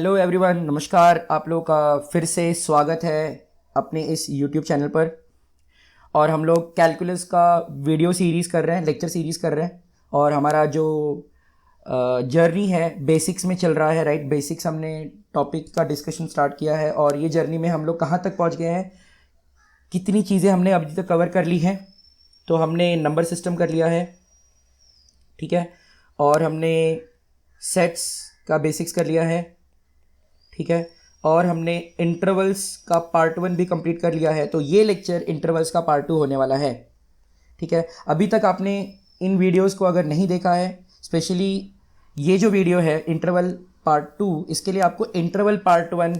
Hello everyone, नमस्कार। आप लोगों का फिर से स्वागत है अपने इस यूट्यूब चैनल पर। और हम लोग कैलकुलस का वीडियो सीरीज़ कर रहे हैं, लेक्चर सीरीज़ कर रहे हैं। और हमारा जो जर्नी है बेसिक्स में चल रहा है, राइट। बेसिक्स हमने टॉपिक का डिस्कशन स्टार्ट किया है और ये जर्नी में हम लोग कहाँ तक पहुँच गए हैं, कितनी चीज़ें हमने अभी तक कवर कर ली हैं। तो हमने नंबर सिस्टम कर लिया है, ठीक है। और हमने सेट्स का बेसिक्स कर लिया है, ठीक है। और हमने इंटरवल्स का पार्ट 1 भी कंप्लीट कर लिया है। तो ये लेक्चर इंटरवल्स का पार्ट 2 होने वाला है, ठीक है। अभी तक आपने इन वीडियोस को अगर नहीं देखा है, स्पेशली ये जो वीडियो है इंटरवल पार्ट 2, इसके लिए आपको इंटरवल पार्ट 1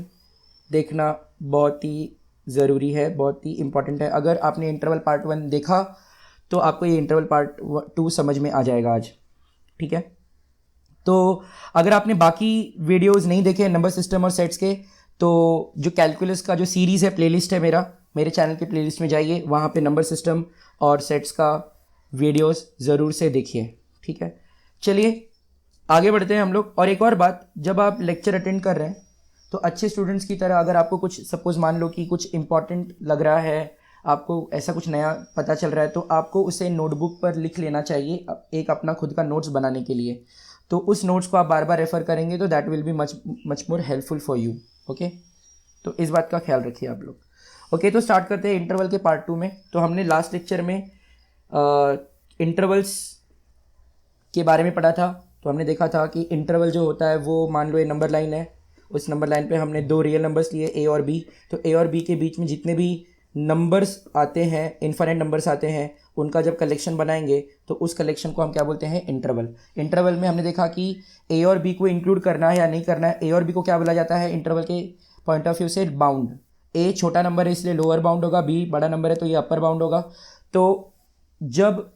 देखना बहुत ही ज़रूरी है, बहुत ही इंपॉर्टेंट है। अगर आपने इंटरवल पार्ट 1 देखा तो आपको ये इंटरवल पार्ट 2 समझ में आ जाएगा आज, ठीक है। तो अगर आपने बाकी वीडियोस नहीं देखे नंबर सिस्टम और सेट्स के, तो जो कैलकुलस का जो सीरीज़ है, प्लेलिस्ट है मेरे चैनल के प्लेलिस्ट में जाइए, वहाँ पे नंबर सिस्टम और सेट्स का वीडियोस ज़रूर से देखिए, ठीक है। चलिए आगे बढ़ते हैं हम लोग। और एक और बात, जब आप लेक्चर अटेंड कर रहे हैं तो अच्छे स्टूडेंट्स की तरह, अगर आपको कुछ सपोज मान लो कि कुछ इंपॉर्टेंट लग रहा है, आपको ऐसा कुछ नया पता चल रहा है, तो आपको उसे नोटबुक पर लिख लेना चाहिए, एक अपना खुद का नोट्स बनाने के लिए। तो उस नोट्स को आप बार बार रेफ़र करेंगे तो that will be much more helpful for you, okay. तो इस बात का ख्याल रखिए आप लोग, ओके। तो स्टार्ट करते हैं इंटरवल के पार्ट 2 में। तो हमने लास्ट लेक्चर में इंटरवल्स के बारे में पढ़ा था। तो हमने देखा था कि इंटरवल जो होता है वो, मान लो ये नंबर लाइन है, उस नंबर लाइन पे हमने दो रियल नंबर्स लिए ए और बी। तो ए और बी के बीच में जितने भी नंबर्स आते हैं, इनफाइनाइट नंबर्स आते हैं, उनका जब कलेक्शन बनाएंगे तो उस कलेक्शन को हम क्या बोलते हैं, इंटरवल। इंटरवल में हमने देखा कि ए और बी को इंक्लूड करना है या नहीं करना है। ए और बी को क्या बोला जाता है इंटरवल के पॉइंट ऑफ व्यू से, बाउंड। ए छोटा नंबर है इसलिए लोअर बाउंड होगा, बी बड़ा नंबर है तो ये अपर बाउंड होगा। तो जब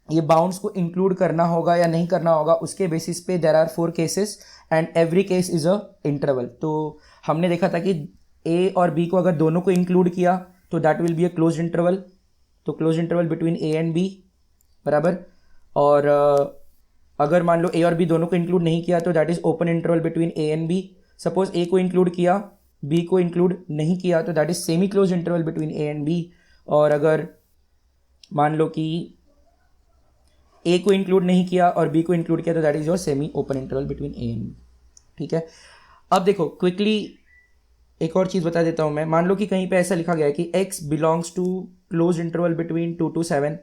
ये बाउंड्स को इंक्लूड करना होगा या नहीं करना होगा, उसके बेसिस पे there are 4 cases and every case is a interval. तो हमने देखा था कि ए और बी को अगर दोनों को इंक्लूड किया तो that will be a close interval. तो close interval between A and B, बराबर। और अगर मान लो ए और बी दोनों को इंक्लूड नहीं किया तो that is open interval between A and B. Suppose A को इंक्लूड किया, बी को इंक्लूड नहीं किया, तो that is semi close interval between A and B. और अगर मान लो कि ए को इंक्लूड नहीं किया और बी को इंक्लूड किया तो that is your semi open interval between A and B, ठीक है। अब देखो क्विकली एक और चीज़ बता देता हूँ मैं। मान लो कि कहीं पे ऐसा लिखा गया है कि x belongs to close interval between 2 to 7।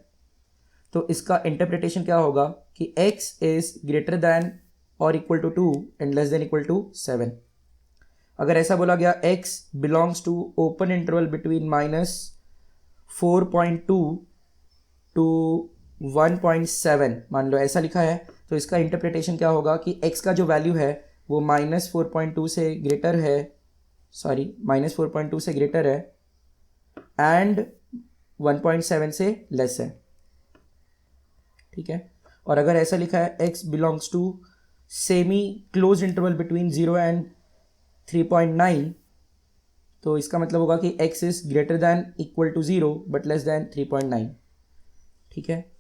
तो इसका इंटरप्रिटेशन क्या होगा कि x इज ग्रेटर दैन और equal to 2 and less than equal to 7। अगर ऐसा बोला गया x belongs to open interval between -4.2 to 1.7, मान लो ऐसा लिखा है, तो इसका इंटरप्रिटेशन क्या होगा कि x का जो वैल्यू है वो -4.2 से ग्रेटर है, सॉरी -4.2 से ग्रेटर है एंड 1.7 से लेस है, ठीक है। और अगर ऐसा लिखा है x belongs to semi close interval between 0 and 3.9, तो इसका मतलब होगा कि x is greater than equal to 0 but less than 3.9, ठीक है।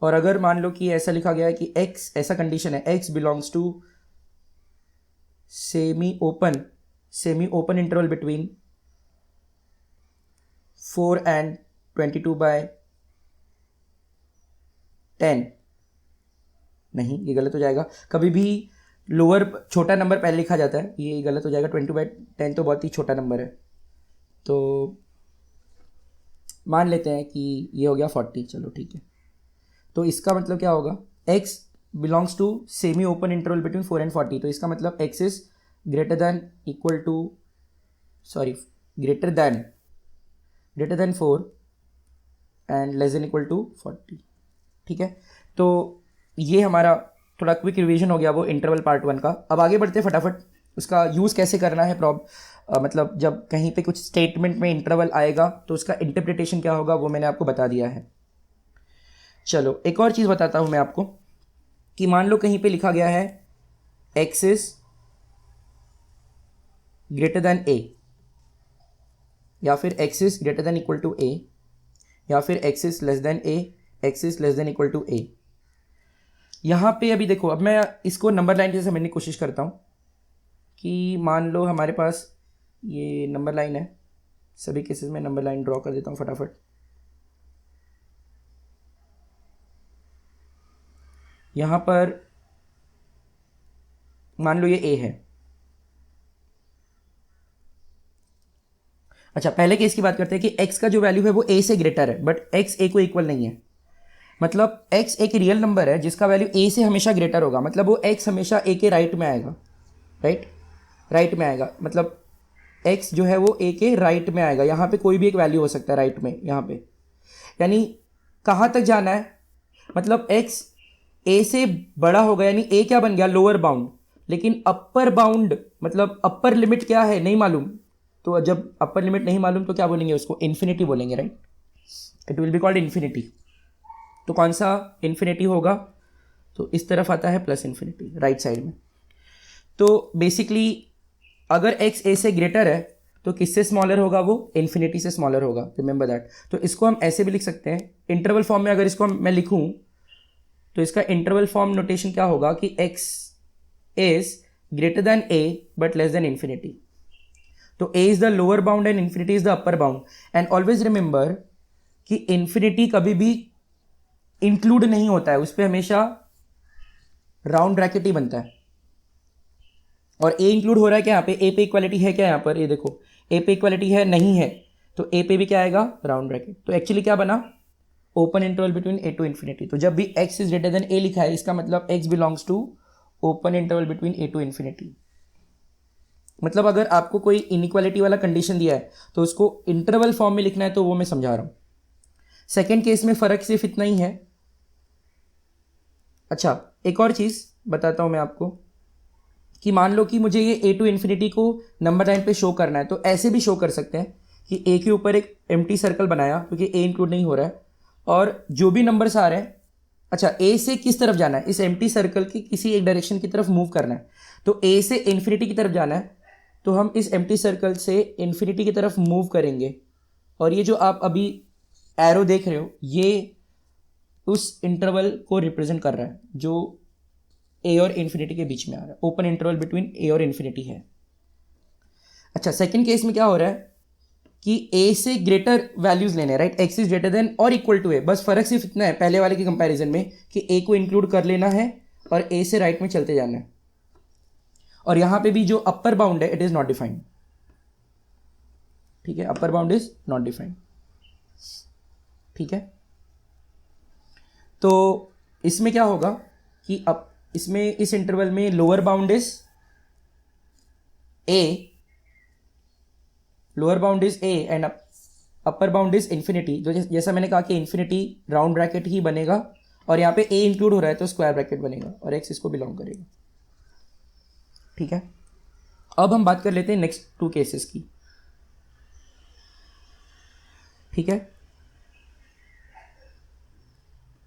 और अगर मान लो कि ऐसा लिखा गया है कि x, ऐसा कंडीशन है, x belongs to semi open interval between 4 and 22/10, नहीं ये गलत हो जाएगा। कभी भी लोअर छोटा नंबर पहले लिखा जाता है, ये गलत हो जाएगा। 20/10 तो बहुत ही छोटा नंबर है, तो मान लेते हैं कि ये हो गया 40, चलो ठीक है। तो इसका मतलब क्या होगा, x belongs to semi open interval between 4 and 40। तो इसका मतलब x is greater than equal to, sorry, greater than 4 and less than equal to 40, ठीक है। तो ये हमारा थोड़ा क्विक रिवीजन हो गया वो इंटरवल पार्ट 1 का। अब आगे बढ़ते फटाफट, उसका यूज़ कैसे करना है, मतलब जब कहीं पे कुछ स्टेटमेंट में इंटरवल आएगा तो उसका इंटरप्रिटेशन क्या होगा वो मैंने आपको बता दिया है। चलो एक और चीज़ बताता हूँ मैं आपको कि मान लो कहीं पे लिखा गया है x is greater than a, या फिर x is greater than equal to a, या फिर x is less than a, x is less than equal to a। यहाँ पे अभी देखो, अब मैं इसको नंबर लाइन से समझने की कोशिश करता हूँ कि मान लो हमारे पास ये नंबर लाइन है, सभी केसेस में नंबर लाइन ड्रॉ कर देता हूँ फटाफट। यहाँ पर मान लो ये ए है। अच्छा, पहले केस की बात करते हैं कि x का जो वैल्यू है वो a से ग्रेटर है, बट x a को इक्वल नहीं है। मतलब x एक रियल नंबर है जिसका वैल्यू a से हमेशा ग्रेटर होगा, मतलब वो x हमेशा a के राइट में आएगा, राइट में आएगा। मतलब x जो है वो a के राइट में आएगा। यहाँ पे कोई भी एक वैल्यू हो सकता है राइट में, यहाँ पे। यानी कहाँ तक जाना है, मतलब x a से बड़ा होगा, यानी a क्या बन गया, लोअर बाउंड। लेकिन अपर बाउंड मतलब अपर लिमिट क्या है नहीं मालूम, तो जब अपर लिमिट नहीं मालूम तो क्या बोलेंगे उसको, इन्फिनिटी बोलेंगे, right. It will be called infinity. तो कौन सा इन्फिनिटी होगा, तो इस तरफ आता है प्लस इन्फिनिटी राइट साइड में। तो बेसिकली अगर x a से ग्रेटर है तो किससे स्मॉलर होगा, वो इन्फिनिटी से स्मॉलर होगा, रिमेंबर दैट। तो इसको हम ऐसे भी लिख सकते हैं इंटरवल फॉर्म में। अगर इसको मैं लिखूं तो इसका इंटरवल फॉर्म नोटेशन क्या होगा कि x is greater than a but less than infinity. तो a is the lower bound and infinity is the upper bound. And always remember कि इन्फिनिटी कभी भी इंक्लूड नहीं होता है, उस पर हमेशा राउंड ब्रैकेट ही बनता है। और a इंक्लूड हो रहा है क्या, यहाँ पे a पे इक्वालिटी है क्या, यहाँ पर ये देखो a पे इक्वालिटी है नहीं है, तो a पे भी क्या आएगा, राउंड ब्रैकेट। तो एक्चुअली क्या बना, open interval between a to infinity. तो जब भी x is greater than a लिखा है, इसका मतलब x belongs to open interval between a to infinity. मतलब अगर आपको कोई इनइक्वालिटी वाला कंडीशन दिया है तो उसको इंटरवल फॉर्म में लिखना है, तो वो मैं समझा रहा हूं। सेकेंड केस में फर्क सिर्फ इतना ही है। अच्छा, एक और चीज बताता हूं मैं आपको कि मान लो कि मुझे ये a टू इन्फिनिटी को नंबर लाइन पे शो करना है, तो ऐसे भी शो कर सकते हैं कि a के ऊपर एक एम्प्टी सर्कल बनाया, क्योंकि a इंक्लूड नहीं हो रहा है, और जो भी नंबर्स आ रहे हैं, अच्छा a से किस तरफ जाना है, इस एम्प्टी सर्कल की किसी एक डायरेक्शन की तरफ मूव करना है। तो a से इन्फिनिटी की तरफ जाना है, तो हम इस एम्प्टी सर्कल से इन्फिनिटी की तरफ मूव करेंगे। और ये जो आप अभी एरो देख रहे हो, ये उस इंटरवल को रिप्रेजेंट कर रहा है जो a और इन्फिनिटी के बीच में आ रहा है। ओपन इंटरवल बिटवीन a और इन्फिनिटी है। अच्छा, सेकंड केस में क्या हो रहा है कि a से ग्रेटर वैल्यूज लेने, right. x is greater then और इक्वल टू a। बस फर्क सिर्फ इतना है पहले वाले के कंपैरिजन में कि a को इंक्लूड कर लेना है और a से राइट में चलते जाना है। और यहां पे भी जो अपर बाउंड है इट इज नॉट डिफाइंड, ठीक है, upper bound is not defined, ठीक है। तो इसमें क्या होगा कि अब इसमें इस इंटरवल में lower bound is a, lower bound is a and upper bound is infinity. जो जैसा मैंने कहा कि इन्फिनिटी राउंड ब्रैकेट ही बनेगा, और यहाँ पे a इंक्लूड हो रहा है तो स्क्वायर ब्रैकेट बनेगा, और x इसको बिलोंग करेगा, ठीक है। अब हम बात कर लेते हैं नेक्स्ट टू केसेस की, ठीक है।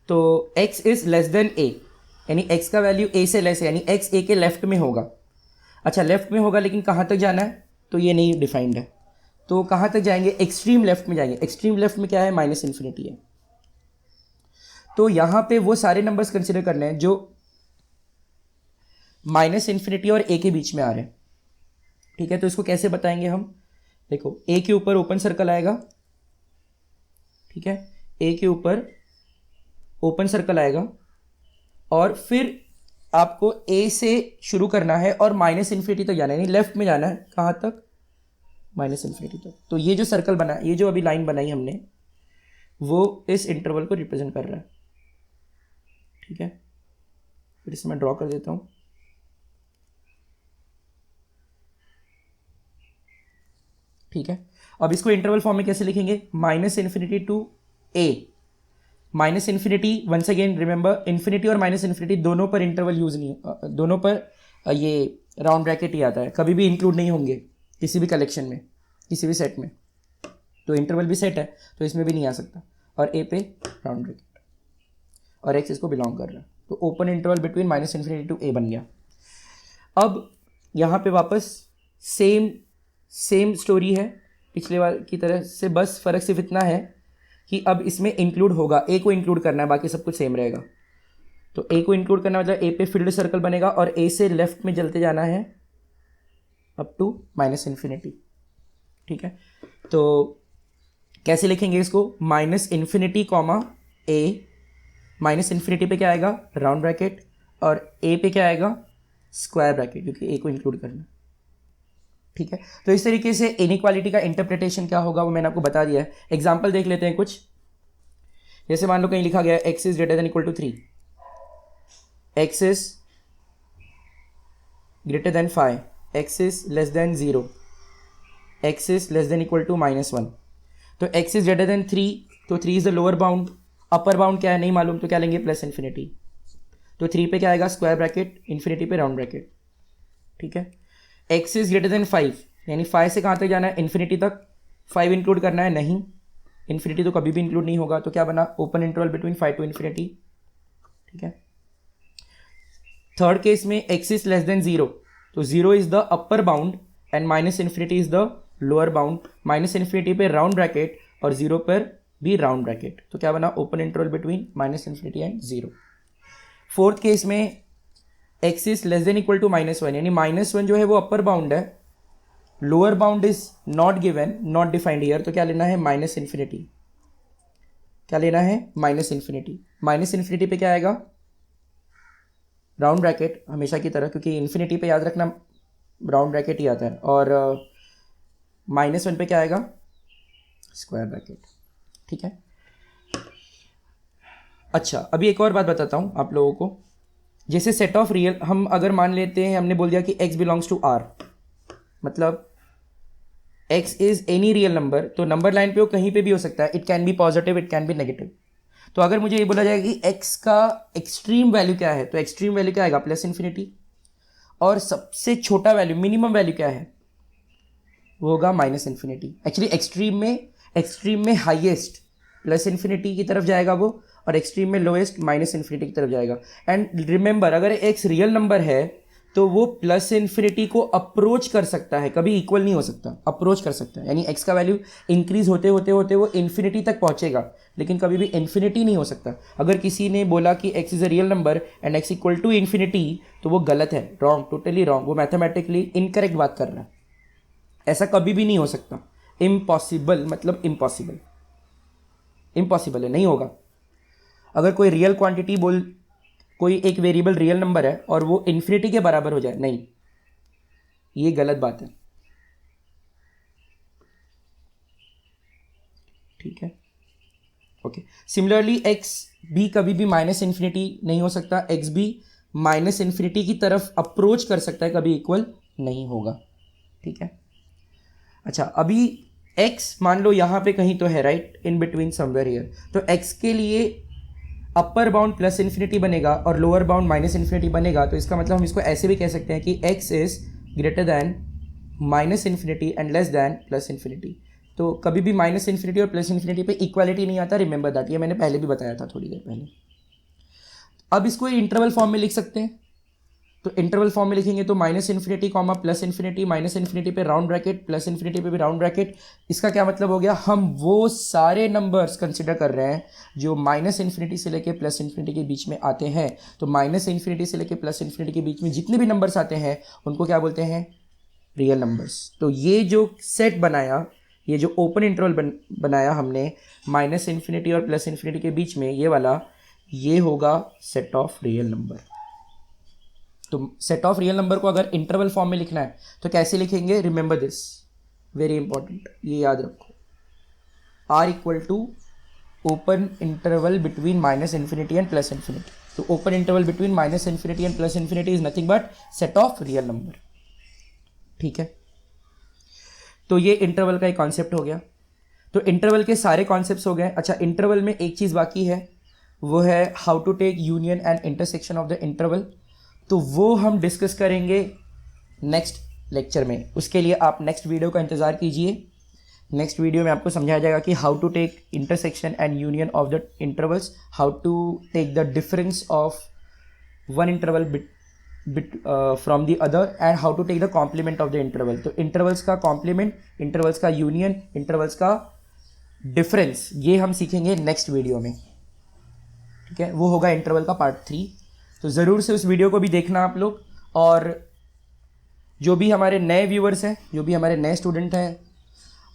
तो x is less than a, यानी x का वैल्यू a से लेस है, यानी x a के लेफ्ट में होगा। अच्छा, लेफ्ट में होगा लेकिन कहाँ तक जाना है, तो ये नहीं डिफाइंड है। तो कहाँ तक जाएंगे, एक्सट्रीम लेफ्ट में जाएंगे। एक्सट्रीम लेफ्ट में क्या है, माइनस इन्फिनिटी है। तो यहाँ पे वो सारे नंबर्स कंसिडर करने हैं जो माइनस इन्फिनिटी और a के बीच में आ रहे हैं, ठीक है। तो इसको कैसे बताएंगे हम, देखो a के ऊपर ओपन सर्कल आएगा, ठीक है, a के ऊपर ओपन सर्कल आएगा, और फिर आपको a से शुरू करना है और माइनस इन्फिनिटी तक जाना है, यानी लेफ्ट में जाना है, कहाँ तक, माइनस इन्फिनिटी तक। तो ये जो सर्कल बना, ये जो अभी लाइन बनाई हमने, वो इस इंटरवल को रिप्रेजेंट कर रहा है, ठीक है। फिर इसे मैं ड्रॉ कर देता हूँ, ठीक है। अब इसको इंटरवल फॉर्म में कैसे लिखेंगे, minus infinity to a, minus infinity, once again remember infinity और माइनस इन्फिनिटी दोनों पर इंटरवल यूज नहीं, दोनों पर ये राउंड ब्रैकेट ही आता है, कभी भी इंक्लूड नहीं होंगे किसी भी कलेक्शन में, किसी भी सेट में। तो इंटरवल भी सेट है तो इसमें भी नहीं आ सकता, और a पे राउंड ब्रैकेट, और x इसको बिलोंग कर रहा है। तो open interval between minus infinity to a बन गया। अब यहाँ पे वापस सेम स्टोरी है पिछले बार की तरह से, बस फर्क सिर्फ इतना है कि अब इसमें इंक्लूड होगा, a को इंक्लूड करना है, बाकी सब कुछ सेम रहेगा। तो ए को इंक्लूड करना मतलब ए पे फील्ड सर्कल बनेगा और ए से लेफ्ट में चलते जाना है अप टू माइनस इन्फिनिटी। ठीक है, तो कैसे लिखेंगे इसको, माइनस इन्फिनिटी कॉमा ए, माइनस इन्फिनिटी पे क्या आएगा राउंड ब्रैकेट और ए पे क्या आएगा स्क्वायर ब्रैकेट, क्योंकि ए को इंक्लूड करना। ठीक है, तो इस तरीके से इनइक्वालिटी का इंटरप्रिटेशन क्या होगा वो मैंने आपको बता दिया है। एग्जाम्पल देख लेते हैं कुछ। जैसे मान लो कहीं लिखा गया X is greater than equal to 3, X is greater than 5, X is less than 0, X is less than equal to -1। तो एक्स इज ग्रेटर देन 3, तो 3 is the lower bound, upper bound क्या है नहीं मालूम, तो क्या लेंगे प्लस इन्फिनिटी। तो 3 पे क्या आएगा स्क्वायर ब्रैकेट, इन्फिनिटी पे राउंड ब्रैकेट। ठीक है, एक्स इज ग्रेटर देन 5, यानी 5 से कहाँ तक जाना है इन्फिनिटी तक, 5 इंक्लूड करना है नहीं, इन्फिनिटी तो कभी भी इंक्लूड नहीं होगा, तो क्या बना open interval between 5 to infinity. ठीक है, थर्ड केस में एक्स इज लेस देन 0, तो 0 is the upper bound and minus infinity is the lower bound, minus infinity पे राउंड ब्रैकेट और 0 पर भी राउंड ब्रैकेट, तो क्या बना open interval between minus infinity and 0। Fourth case में X is less than equal to -1, यानी -1 जो है वो अपर बाउंड है, lower bound is not given, not defined here, तो क्या लेना है माइनस इन्फिनिटी, क्या लेना है माइनस इन्फिनिटी। माइनस इन्फिनिटी पे क्या आएगा राउंड ब्रैकेट हमेशा की तरह, क्योंकि इन्फिनिटी पे याद रखना राउंड ब्रैकेट ही आता है, और -1 पे क्या आएगा स्क्वायर ब्रैकेट। ठीक है, अच्छा अभी एक और बात बताता हूँ आप लोगों को। जैसे सेट ऑफ रियल, हम अगर मान लेते हैं हमने बोल दिया कि x बिलोंग्स टू r, मतलब x is any real number, तो नंबर लाइन पे वो कहीं पे भी हो सकता है, it can be positive it can be negative. तो अगर मुझे ये बोला जाएगा कि x का एक्सट्रीम वैल्यू क्या है, तो एक्सट्रीम वैल्यू क्या आएगा प्लस इन्फिनिटी, और सबसे छोटा वैल्यू मिनिमम वैल्यू क्या है वो होगा माइनस इन्फिनिटी। एक्चुअली एक्सट्रीम में हाईएस्ट प्लस इन्फिनिटी की तरफ जाएगा वो, और एक्सट्रीम में लोएस्ट माइनस इन्फिनिटी की तरफ जाएगा। एंड रिमेंबर अगर एक्स रियल नंबर है तो वो प्लस इन्फिनिटी को अप्रोच कर सकता है, कभी इक्वल नहीं हो सकता, अप्रोच कर सकता है, यानी एक्स का वैल्यू इंक्रीज होते होते होते वो इन्फिनिटी तक पहुंचेगा, लेकिन कभी भी इन्फिनिटी नहीं हो सकता। अगर किसी ने बोला कि X is a real number and X equal to infinity, तो वो गलत है, रॉन्ग, टोटली रॉन्ग, वो मैथमेटिकली इनकरेक्ट बात कर रहा है। ऐसा कभी भी नहीं हो सकता, इम्पॉसिबल, मतलब इम्पॉसिबल, इम्पॉसिबल है, नहीं होगा। अगर कोई रियल क्वांटिटी कोई एक वेरिएबल रियल नंबर है और वो इन्फिनिटी के बराबर हो जाए, नहीं, ये गलत बात है। ठीक है, ओके। सिमिलरली एक्स भी कभी भी माइनस इन्फिनिटी नहीं हो सकता, एक्स भी माइनस इन्फिनिटी की तरफ अप्रोच कर सकता है, कभी इक्वल नहीं होगा। ठीक है, अच्छा अभी x मान लो यहाँ पे कहीं तो है, right, in between somewhere here, तो x के लिए अपर बाउंड प्लस इन्फिनिटी बनेगा और लोअर बाउंड माइनस इन्फिनिटी बनेगा, तो इसका मतलब हम इसको ऐसे भी कह सकते हैं कि x is greater then minus infinity and less than plus infinity. तो कभी भी माइनस इन्फिनिटी और प्लस इन्फिनिटी पे इक्वालिटी नहीं आता, रिमेंबर दैट, ये मैंने पहले भी बताया था थोड़ी देर पहले। अब इसको इंटरवल फॉर्म में लिख सकते हैं, तो इंटरवल फॉर्म में लिखेंगे तो minus infinity comma plus infinity, minus infinity पे राउंड ब्रैकेट, प्लस इन्फिनिटी पे भी राउंड ब्रैकेट। इसका क्या मतलब हो गया, हम वो सारे नंबर्स कंसिडर कर रहे हैं जो माइनस इन्फिनिटी से लेके प्लस इन्फिनिटी के बीच में आते हैं। तो माइनस इन्फिनिटी से लेके प्लस इन्फिनिटी के बीच में जितने भी नंबर्स आते हैं उनको क्या बोलते हैं, रियल नंबर्स। तो ये जो सेट बनाया, ये जो ओपन इंटरवल बनाया हमने माइनस इन्फिनिटी और प्लस इन्फिनिटी के बीच में, ये वाला, ये होगा सेट ऑफ रियल नंबर। तो सेट ऑफ रियल नंबर को अगर इंटरवल फॉर्म में लिखना है तो कैसे लिखेंगे, रिमेंबर दिस, वेरी इंपॉर्टेंट, ये याद रखो, R equal to open interval between minus infinity and plus infinity. तो open interval between minus infinity and plus infinity is nothing but set of real number. ठीक है, तो ये इंटरवल का एक कॉन्सेप्ट हो गया। तो इंटरवल के सारे कॉन्सेप्ट्स हो गए। अच्छा, इंटरवल में एक चीज़ बाकी है, वो है how to take union and intersection of the interval. तो वो हम डिस्कस करेंगे नेक्स्ट लेक्चर में। उसके लिए आप नेक्स्ट वीडियो का इंतज़ार कीजिए। नेक्स्ट वीडियो में आपको समझाया जाएगा कि how to take intersection and union of the intervals, how to take the difference of one interval from the other, and how to take the complement of the interval. तो intervals का complement, intervals का union, intervals का difference, ये हम सीखेंगे next video में। ठीक है, वो होगा इंटरवल का पार्ट 3। तो ज़रूर से उस वीडियो को भी देखना आप लोग। और जो भी हमारे नए व्यूवर्स हैं, जो भी हमारे नए स्टूडेंट हैं,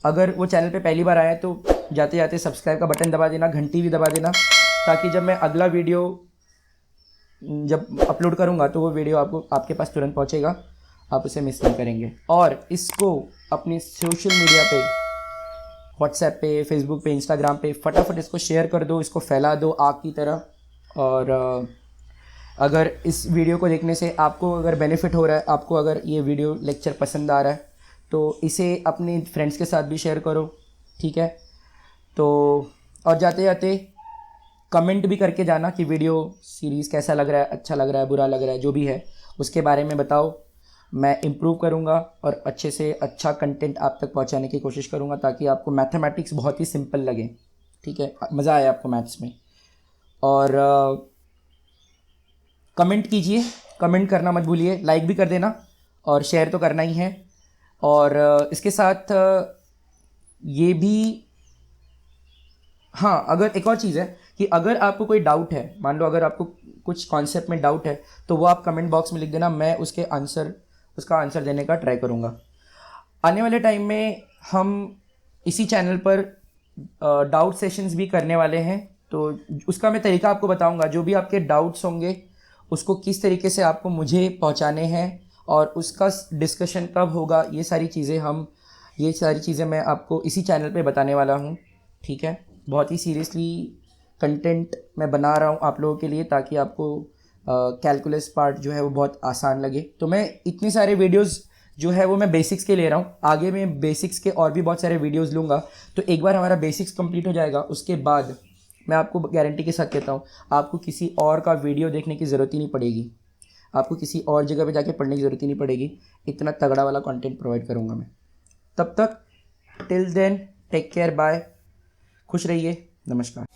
अगर वो चैनल पे पहली बार आए तो जाते जाते सब्सक्राइब का बटन दबा देना, घंटी भी दबा देना, ताकि जब मैं अगला वीडियो जब अपलोड करूँगा तो वो वीडियो आपको आपके पास तुरंत पहुँचेगा, आप उसे मिस नहीं करेंगे। और इसको अपनी सोशल मीडिया पे, व्हाट्सएप पे, फेसबुक पे, इंस्टाग्राम पे फटाफट इसको शेयर कर दो, इसको फैला दो आग की तरह। और अगर इस वीडियो को देखने से आपको अगर बेनिफिट हो रहा है, आपको अगर ये वीडियो लेक्चर पसंद आ रहा है, तो इसे अपने फ्रेंड्स के साथ भी शेयर करो, ठीक है। तो और जाते जाते कमेंट भी करके जाना कि वीडियो सीरीज़ कैसा लग रहा है, अच्छा लग रहा है, बुरा लग रहा है, जो भी है उसके बारे में बताओ। मैं इम्प्रूव करूँगा और अच्छे से अच्छा कंटेंट आप तक पहुँचाने की कोशिश करूँगा, ताकि आपको मैथमेटिक्स बहुत ही सिंपल लगे, ठीक है, मज़ा आए आपको मैथ्स में। और कमेंट कीजिए, कमेंट करना मत भूलिए, लाइक भी कर देना और शेयर तो करना ही है। और इसके साथ ये भी, हाँ, अगर एक और चीज़ है कि अगर आपको कोई डाउट है, मान लो अगर आपको कुछ कॉन्सेप्ट में डाउट है, तो वो आप कमेंट बॉक्स में लिख देना, मैं उसका आंसर देने का ट्राई करूँगा। आने वाले टाइम में हम इसी चैनल पर डाउट सेशंस भी करने वाले हैं, तो उसका मैं तरीका आपको बताऊंगा। जो भी आपके डाउट्स होंगे उसको किस तरीके से आपको मुझे पहुंचाने हैं और उसका डिस्कशन कब होगा, ये सारी चीज़ें मैं आपको इसी चैनल पे बताने वाला हूँ, ठीक है। बहुत ही सीरियसली कंटेंट मैं बना रहा हूँ आप लोगों के लिए, ताकि आपको कैलकुलस पार्ट जो है वो बहुत आसान लगे। तो मैं इतने सारे वीडियोस जो है वो मैं बेसिक्स के ले रहा हूँ, आगे मैं बेसिक्स के और भी बहुत सारे वीडियोस लूँगा। तो एक बार हमारा बेसिक्स कंप्लीट हो जाएगा, उसके बाद मैं आपको गारंटी के साथ कहता हूँ, आपको किसी और का वीडियो देखने की ज़रूरत ही नहीं पड़ेगी, आपको किसी और जगह पे जाके पढ़ने की ज़रूरत ही नहीं पड़ेगी। इतना तगड़ा वाला कंटेंट प्रोवाइड करूँगा मैं। तब तक till then take care, bye, खुश रहिए, नमस्कार।